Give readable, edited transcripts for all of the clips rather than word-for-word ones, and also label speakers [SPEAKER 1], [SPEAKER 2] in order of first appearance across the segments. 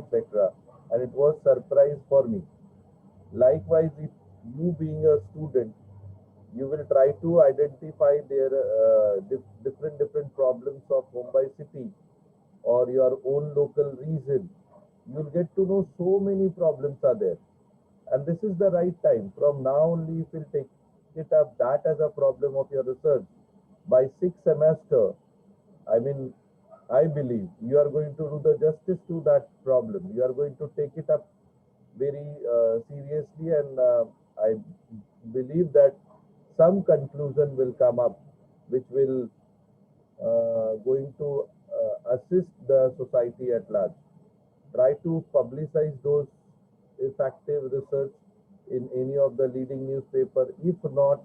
[SPEAKER 1] etc. And it was surprise for me. Likewise, if you being a student, you will try to identify their different problems of Mumbai city or your own local region. You'll get to know so many problems are there, and this is the right time. From now only, if you take it up that as a problem of your research, by sixth semester, I mean, I believe you are going to do the justice to that problem. You are going to take it up very seriously, and I believe that some conclusion will come up, which will going to assist the society at large. Try to publicize those effective research in any of the leading newspaper. If not,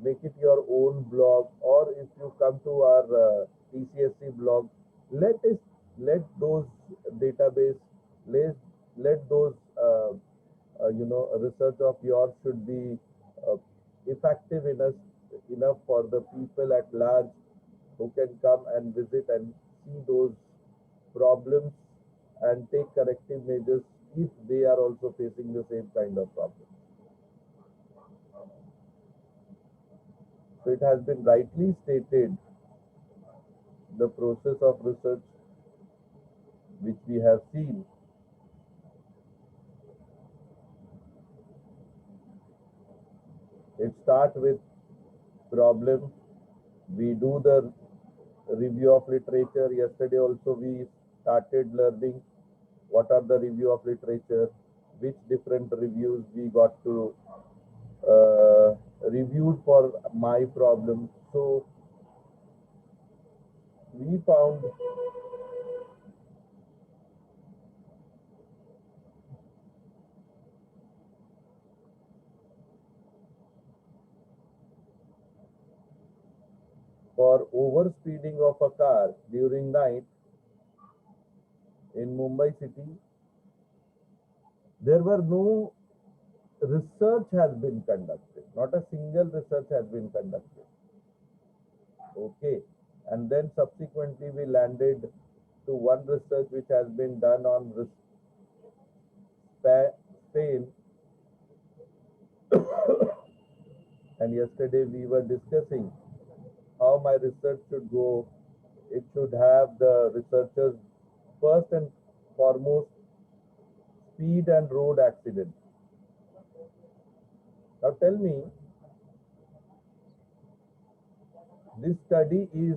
[SPEAKER 1] make it your own blog, or if you come to our TCSC blog, let us let those database, let let those research of yours should be uh, effective enough for the people at large who can come and visit and see those problems and take corrective measures if they are also facing the same kind of problem. So it has been rightly stated, the process of research which we have seen, it starts with problem. We do the review of literature. Yesterday also we started learning what are the review of literature, which different reviews we got to reviewed for my problem. So we found for overspeeding of a car during night in Mumbai city, there were no research has been conducted. Not a single research has been conducted. Okay. And then subsequently we landed to one research which has been done on Spain. And yesterday we were discussing how my research should go. It should have the researchers first and foremost speed and road accident. Now tell me, this study is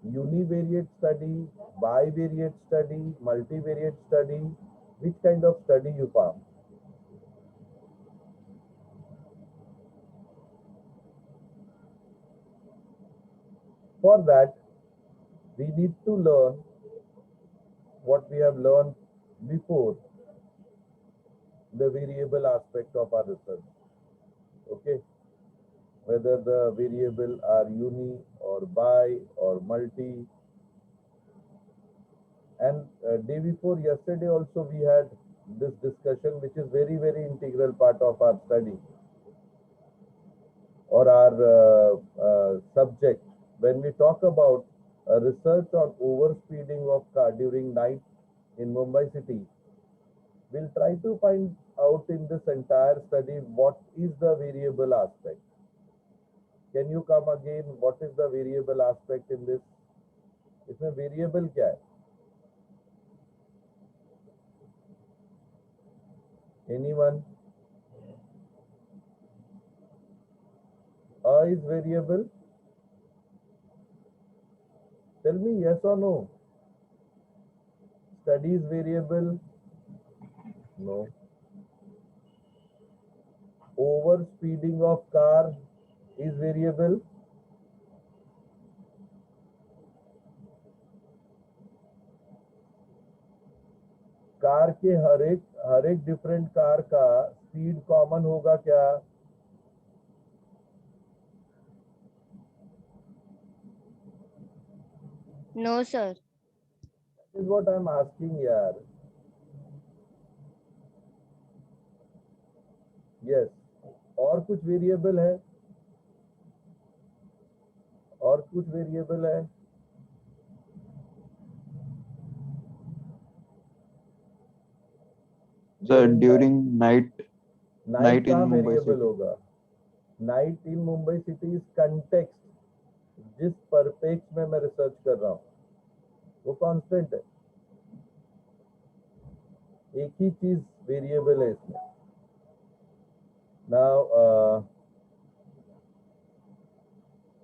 [SPEAKER 1] univariate study, bivariate study, multivariate study, which kind of study you found? For that, we need to learn what we have learned before, the variable aspect of our research. Okay, whether the variable are uni or bi or multi. And day before yesterday also we had this discussion, which is very integral part of our study or our subject. When we talk about research on overspeeding of car during night in Mumbai city, we'll try to find out in this entire study what is the variable aspect. Can you come again? What is the variable aspect in this? इसमें variable क्या है? Anyone? A is variable. Tell me yes or no. Study is variable. No. Over speeding of car is variable. Car के हर एक different car का speed common होगा क्या?
[SPEAKER 2] No, sir.
[SPEAKER 1] This is what I am asking यार. Yes. और कुछ variable है? और कुछ वेरिएबल है?
[SPEAKER 2] Sir,
[SPEAKER 1] during
[SPEAKER 2] during night,
[SPEAKER 1] night
[SPEAKER 2] in
[SPEAKER 1] कहाँ
[SPEAKER 2] Mumbai
[SPEAKER 1] वेरिएबल
[SPEAKER 2] city.
[SPEAKER 1] होगा? Night in Mumbai city is context, जिस परपेक्स में मैं रिसर्च कर रहा हूँ वो कांस्टेंट है, एक ही चीज वेरिएबल है इसमें। Now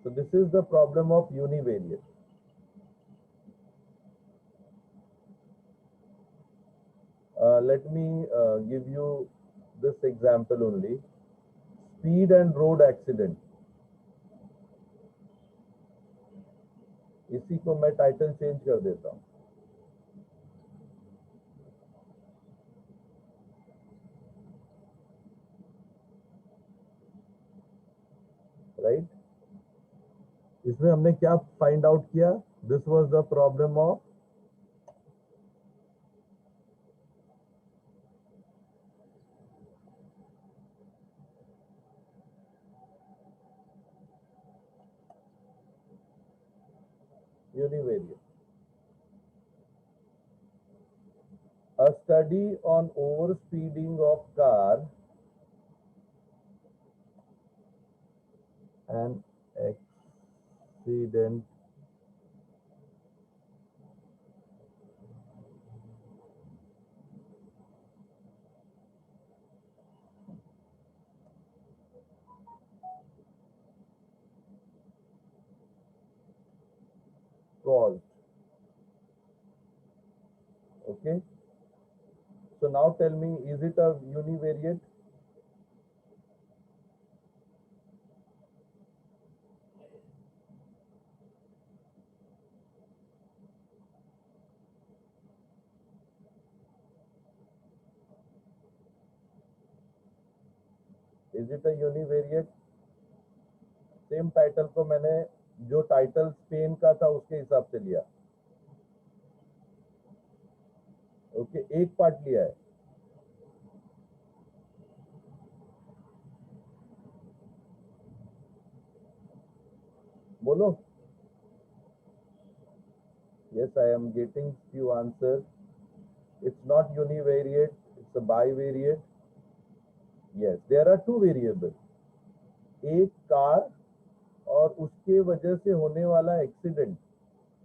[SPEAKER 1] so this is the problem of univariate. Let me give you this example only. Speed and road accident. इसी को मैं टाइटल चेंज कर देता हूँ। राइट, इसमें हमने क्या फाइंड आउट किया? This was the problem of univariate. A study on overspeeding of car and accident caused. Okay, so now tell me, is it a univariate? Is it a univariate? Same title को मैंने जो title Spain का था उसके हिसाब से लिया। Okay, एक पार्ट लिया है। बोलो। Yes, I am getting few answers. It's not univariate, it's a bivariate. Yes, there are two variables. एक कार और उसके वजह से होने वाला accident.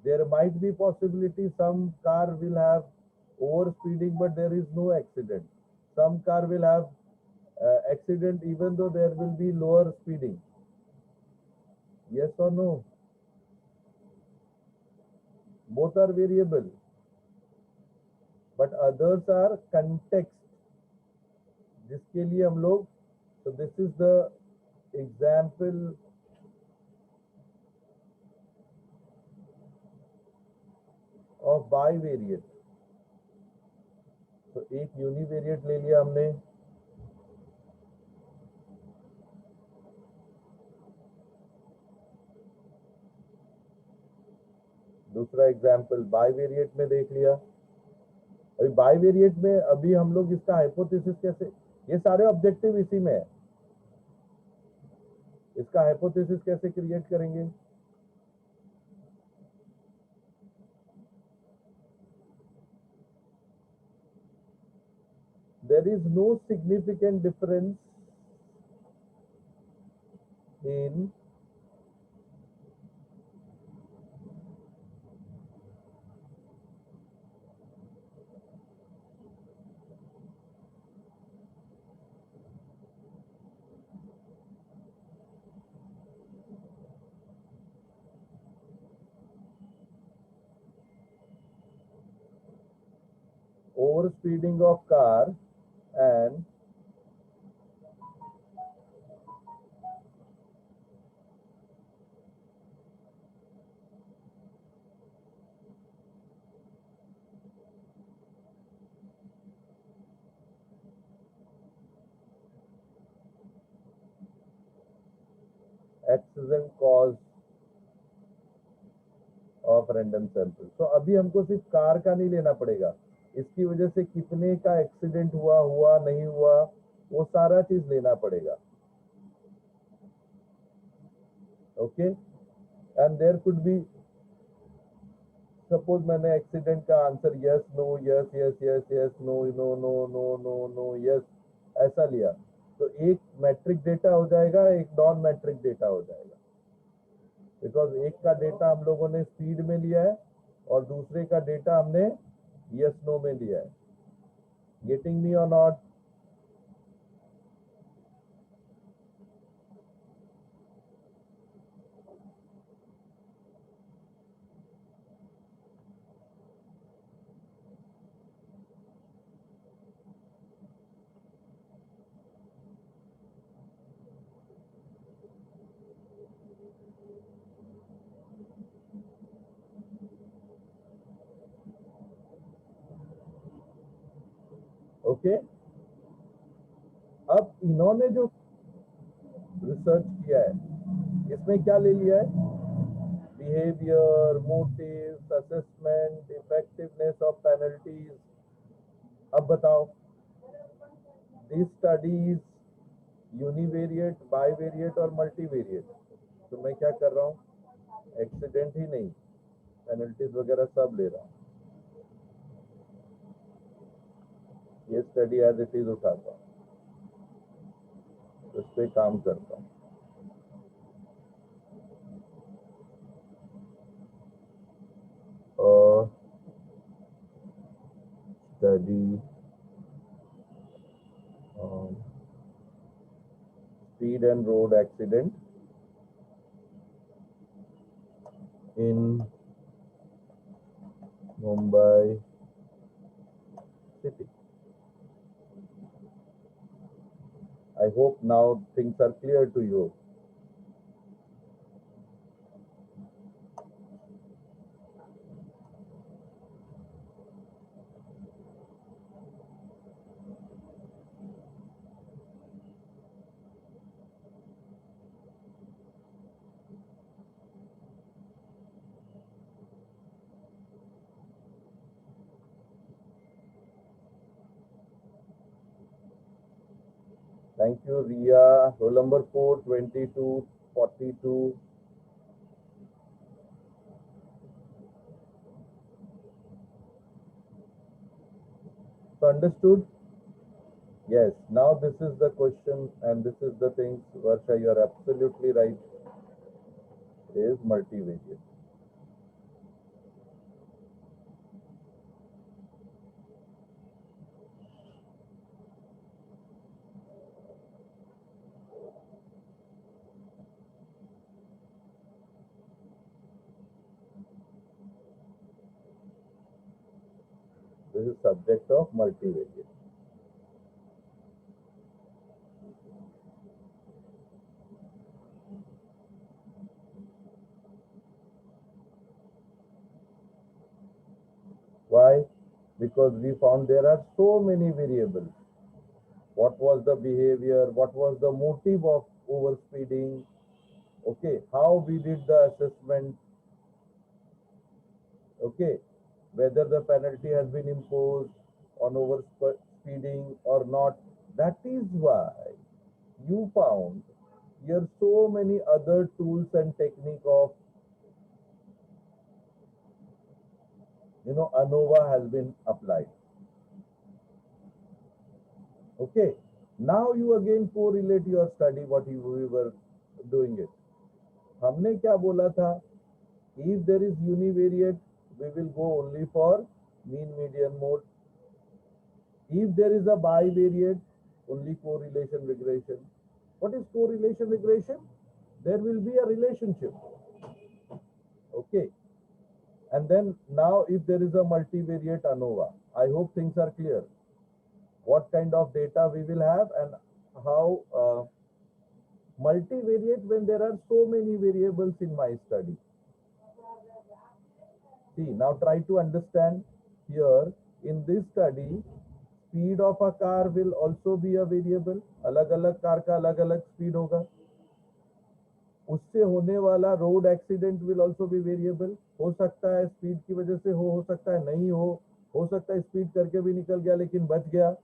[SPEAKER 1] There might be possibility some car will have over speeding but there is no accident. Some car will have accident even though there will be lower speeding. Yes or no? Both are variable, but others are context, जिसके लिए हम लोग, so this is the example of bivariate. तो एक univariate ले लिया हमने, दूसरा एग्जाम्पल बाइवेरिएट में देख लिया। अभी बाइवेरिएट में अभी हम लोग इसका हाइपोथेसिस कैसे, ये सारे ऑब्जेक्टिव इसी में है, इसका हाइपोथेसिस कैसे क्रिएट करेंगे? There is no significant difference in overspeeding of car and accident cause of random sample. तो अभी हमको सिर्फ कार का नहीं लेना पड़ेगा, इसकी वजह से कितने का एक्सीडेंट हुआ, हुआ नहीं हुआ, वो सारा चीज लेना पड़ेगा। Okay, and there could be suppose मैंने एक्सीडेंट का answer yes no yes yes yes yes no no no no no no yes ऐसा लिया, तो एक मैट्रिक डेटा हो जाएगा, एक नॉन मैट्रिक डेटा हो जाएगा। बिकॉज एक का डेटा हम लोगों ने स्पीड में लिया है और दूसरे का डेटा हमने यस नो में लिया है। गेटिंग मी और नॉट? ओके, अब इन्होंने जो रिसर्च किया है इसमें क्या ले लिया है? Behaviour, motive, assessment, effectiveness of penalties. अब बताओ, दिस स्टडीज यूनिवेरिएट, बाईवेरिएट और मल्टीवेरिएट। तो मैं क्या कर रहा हूँ, एक्सीडेंट ही नहीं, पेनल्टीज वगैरह सब ले रहा हूँ। ये स्टडी एज इट इज उठाता हूँ, उस पर काम करता हूँ। और study speed and road accident in Mumbai city. I hope now things are clear to you. Thank you, Ria. Roll number 42242. So understood? Yes. Now this is the question and this is the thing. Varsha, you are absolutely right. It is multivariate. This is subject of multivariate. Why? Because we found there are so many variables. What was the behavior? What was the motive of overspeeding? Okay, how we did the assessment? Okay, whether the penalty has been imposed on overspeeding or not. That is why you found here so many other tools and technique of ANOVA has been applied. Okay, now you again correlate your study what we were doing it. हमने क्या बोला था? If there is univariate, we will go only for mean median mode. If there is a bivariate, only correlation regression. What is correlation regression? There will be a relationship. Okay. And then now if there is a multivariate ANOVA, I hope things are clear. What kind of data we will have and how multivariate when there are so many variables in my study. See, now try to understand here in this study, speed of a car will also be a variable. अलग अलग car का अलग अलग speed होगा, उससे होने वाला road accident will also be variable. हो सकता है स्पीड की वजह से हो सकता है नहीं हो सकता है स्पीड करके भी निकल गया लेकिन बच गया।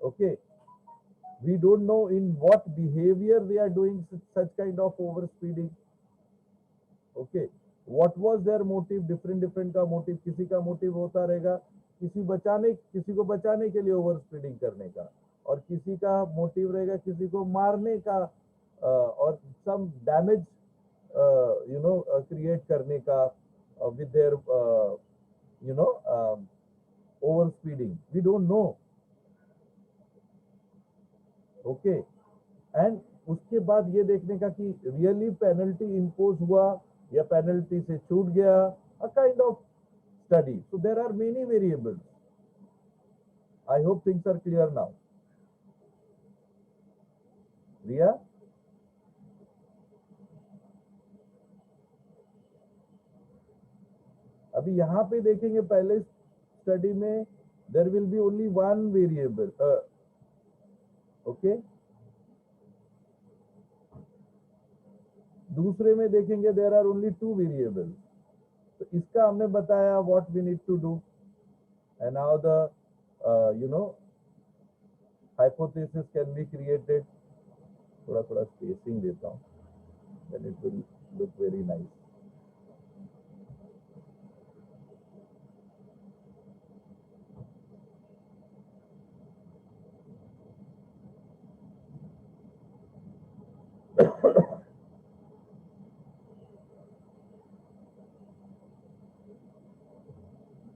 [SPEAKER 1] Okay, we don't know in what behaviour they are doing such kind of over speeding. Okay, what was their motive, different different का मोटिव, किसी का मोटिव होता रहेगा किसी को बचाने के लिए ओवर स्पीडिंग करने का, और किसी का मोटिव रहेगा किसी को मारने का, और सम डैमेज क्रिएट करने का with their over speeding, we don't know. Okay, and उसके बाद ये देखने का कि रियली पेनल्टी इम्पोज हुआ या पेनल्टी से छूट गया, a kind of study. So there are many variables. I hope things are clear now. Riya, अभी यहाँ पे देखेंगे पहले स्टडी में there will be only one variable. Okay, दूसरे में देखेंगे there are only two variable. तो इसका हमने बताया what we need to do, and how the hypothesis can be created। थोड़ा थोड़ा स्पेसिंग देता हूँ, then it will look very nice।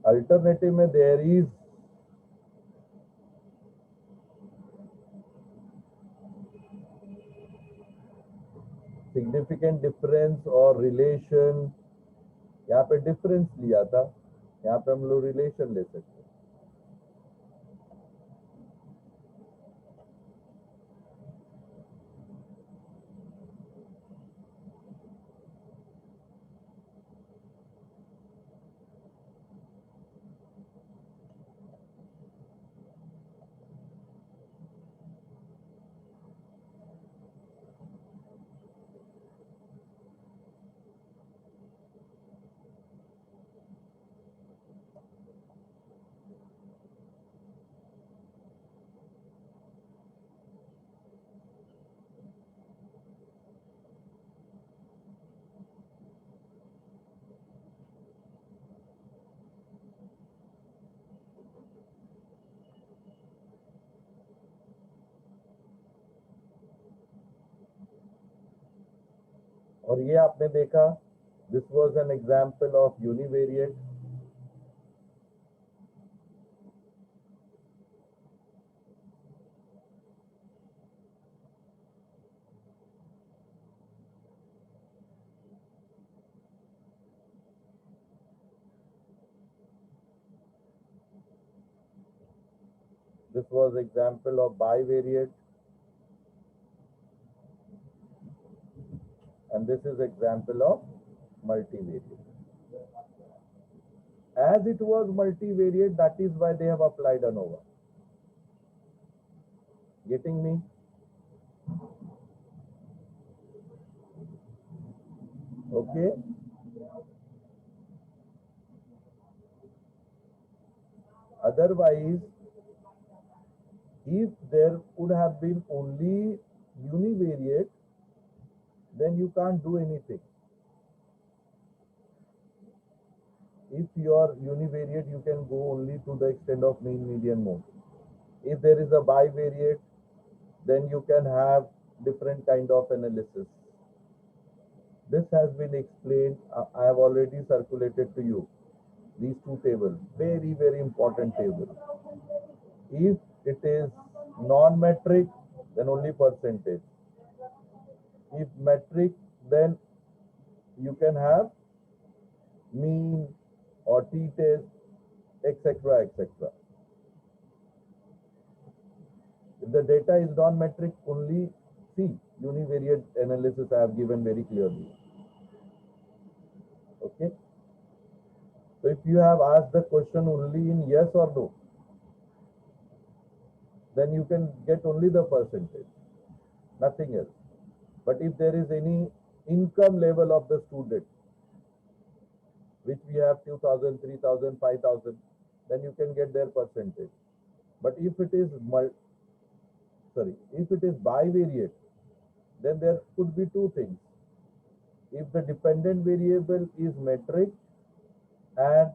[SPEAKER 1] Alternative में देयर इज सिग्निफिकेंट डिफरेंस और रिलेशन। यहाँ पे डिफरेंस लिया था, यहाँ पे हम लोग रिलेशन ले सकते हैं। और ये आपने देखा, this was an example of univariate. This was example of bivariate, and this is example of multivariate. As it was multivariate, that is why they have applied ANOVA. Getting me? Okay. Otherwise, if there would have been only univariate, then you can't do anything. If you are univariate, you can go only to the extent of mean, median, mode. If there is a bivariate, then you can have different kind of analysis. This has been explained. I have already circulated to you these two tables. Very, very important table. If it is non-metric, then only percentage. If metric, then you can have mean or t-test, etc., etc. If the data is non-metric, only see univariate analysis I have given very clearly. Okay. So if you have asked the question only in yes or no, then you can get only the percentage, nothing else. But if there is any income level of the student, which we have 2,000, 3,000, 5,000, then you can get their percentage. But if it is if it is bivariate, then there could be two things. if the dependent variable is metric and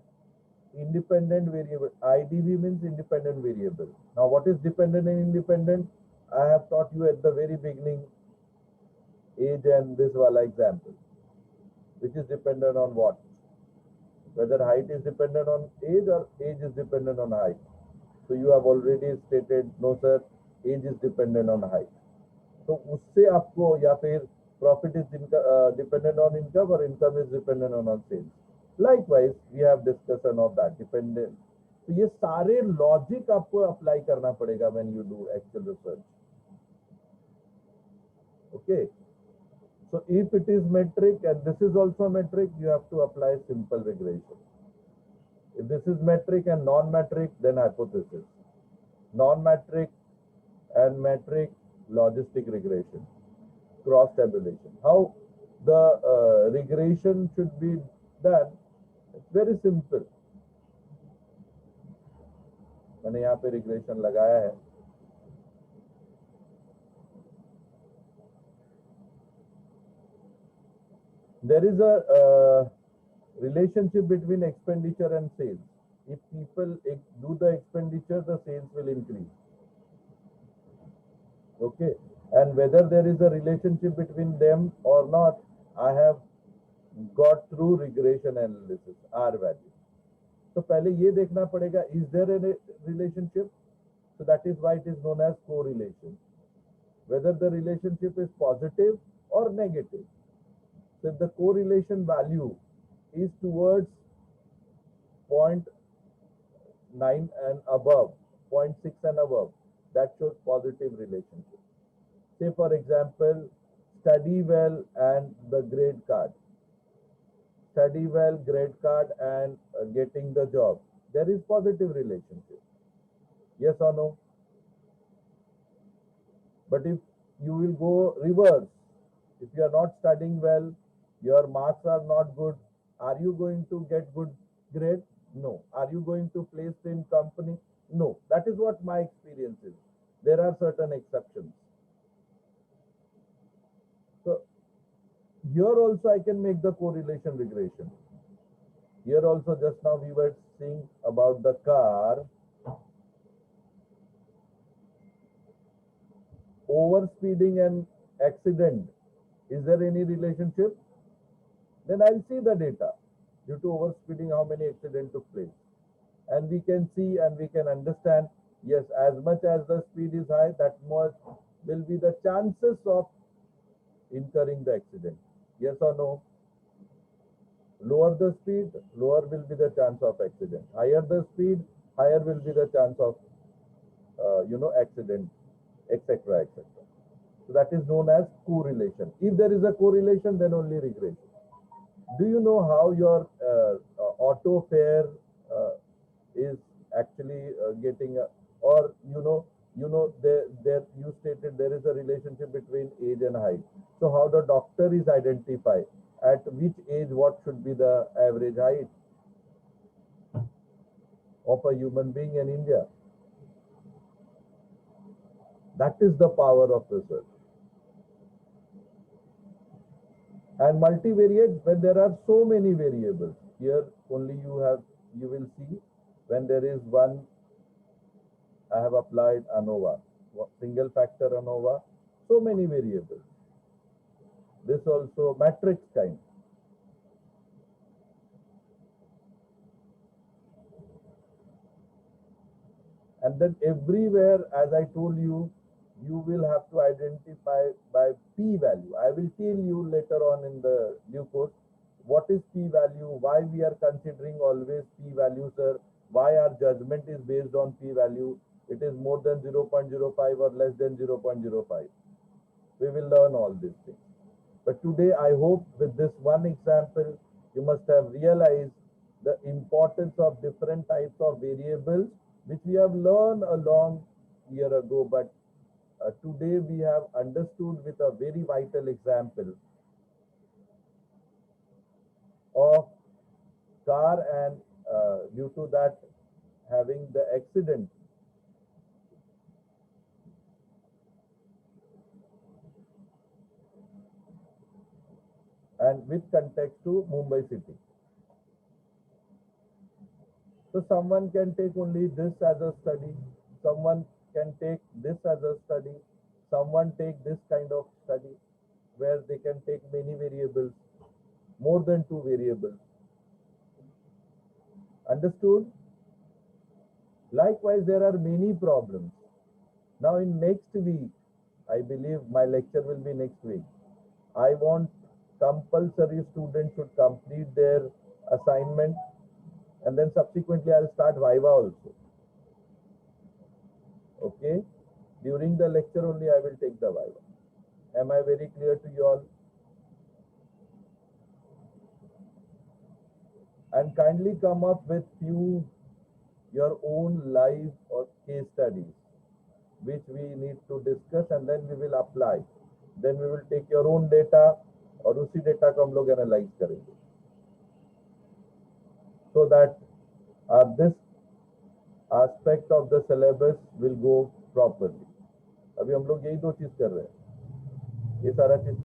[SPEAKER 1] independent variable, IDV means independent variable. Now what is dependent and independent? I have taught you at the very beginning, age and this wala example, which is dependent on what? Whether height is dependent on age or age is dependent on height. So you have already stated, no sir, age is dependent on height. तो उससे आपको या फिर profit is dependent on income or income is dependent on sales. Likewise, we have discussion of that dependent. तो ये सारे logic आपको apply करना पड़ेगा when you do actual research. Okay. So if it is metric and this is also metric, you have to apply simple regression. If this is metric and non-metric, then hypothesis. Non-metric and metric, logistic regression, cross tabulation. How the regression should be done? It's very simple. मैंने यहाँ पे regression लगाया है. There is a relationship between expenditure and sales. If people do the expenditure, the sales will increase. Okay, and whether there is a relationship between them or not, I have got through regression analysis, R value. तो पहले ये देखना पड़ेगा, is there a relationship? So that is why it is known as correlation. Whether the relationship is positive or negative. So if the correlation value is towards 0.9 and above, 0.6 and above, that shows positive relationship. Say for example, study well and the grade card. Study well, grade card and getting the job. There is positive relationship. Yes or no? But if you will go reverse, if you are not studying well, your marks are not good, are you going to get good grade? No. Are you going to place in company? No. That is what my experience is. There are certain exceptions. So here also I can make the correlation regression. Here also just now we were seeing about the car. Overspeeding and accident. Is there any relationship? Then I'll see the data. Due to overspeeding, how many accidents took place. And we can see and we can understand, yes, as much as the speed is high, that much will be the chances of incurring the accident. Yes or no? Lower the speed, lower will be the chance of accident. Higher the speed, higher will be the chance of, accident, etc., etc. So that is known as correlation. If there is a correlation, then only regression. Do you know how your auto fare is actually getting, or there you stated there is a relationship between age and height. So how the doctor is identify at which age what should be the average height of a human being in India? That is the power of research. And multivariate, when there are so many variables, here only you will see when there is one. I have applied ANOVA, single factor ANOVA, so many variables. This also matrix kind. And then everywhere, as I told you, you will have to identify by p-value. I will tell you later on in the due course what is p-value, why we are considering always p-value, sir, why our judgment is based on p-value. It is more than 0.05 or less than 0.05. We will learn all these things. But today, I hope with this one example, you must have realized the importance of different types of variables, which we have learned a long year ago, but today we have understood with a very vital example of car and due to that having the accident. and with context to Mumbai city. So someone can take only this as a study, someone can take this as a study, someone take this kind of study where they can take many variables, more than two variables. Understood? Likewise, there are many problems. Now in next week, I believe my lecture will be next week. I want compulsory students should complete their assignment, and then subsequently I'll start Viva also. Okay? During the lecture only I will take the Viva. Am I very clear to you all? And kindly come up with few your own live or case studies which we need to discuss, and then we will apply. Then we will take your own data और उसी data को हम लोग analyse करेंगे, so that this aspect of the syllabus will go properly. अभी हम लोग यही दो चीज कर रहे हैं, ये सारा चीज